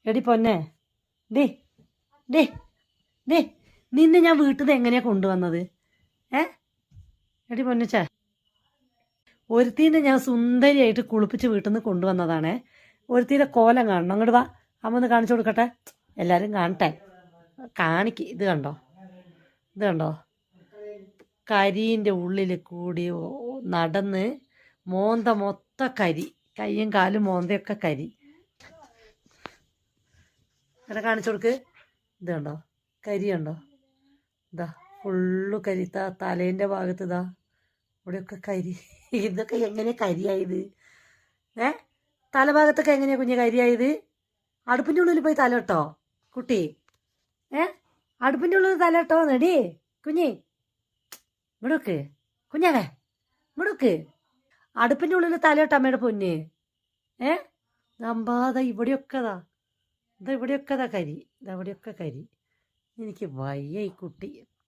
എടി പൊന്നെ, day day day നിന്നെ ഞാൻ വീട്ടിൽ നിന്ന് എങ്ങനെയാ കൊണ്ടുവന്നത്? ഏ എടി പൊന്നച്ചാ, ഒരുത്തീനെ ഞാൻ സുന്ദരിയായിട്ട് കുളിപ്പിച്ച് വീട്ടിൽ നിന്ന് കൊണ്ടുവന്നതാണേ. ഒരുത്തീൻ്റെ കോലം കാണണം. അങ്ങോട്ട് വാ, അമ്മ ഒന്ന് കാണിച്ചു കൊടുക്കട്ടെ, എല്ലാവരും കാണട്ടെ. ഇത് കണ്ടോ, ഇത് കണ്ടോ? കരിൻ്റെ ഉള്ളിൽ കൂടി നടന്ന് മോന്ത മൊത്തം കരി, കയ്യും കാലും മോന്തയൊക്കെ കരി. അങ്ങനെ കാണിച്ചു കൊടുക്ക്. ഇത് കണ്ടോ, കരി കണ്ടോ? ഇതാ ഫുള്ളു കരി. തലേൻ്റെ ഭാഗത്ത് ഇതാ ഇവിടെയൊക്കെ കരി. ഇതൊക്കെ എങ്ങനെയാ കരിയായത്? തലഭാഗത്തൊക്കെ എങ്ങനെയാ കുഞ്ഞ് കരിയായത്? അടുപ്പിൻ്റെ ഉള്ളിൽ പോയി തലട്ടോ കുട്ടി. അടുപ്പിൻ്റെ ഉള്ളിൽ തലട്ടോ നെടി കുഞ്ഞി. ഇവിടൊക്കെ കുഞ്ഞാവേ, ഇവിടൊക്കെ അടുപ്പിൻ്റെ ഉള്ളിൽ തലട്ടോ അമ്മയുടെ പൊന്ന്. നമ്പാതാ ഇവിടെയൊക്കെതാ, ഇതാ ഇവിടെയൊക്കെതാ കരി, ഇതാ ഇവിടെയൊക്കെ കരി. എനിക്ക് വയ്യ ഈ കുട്ടി.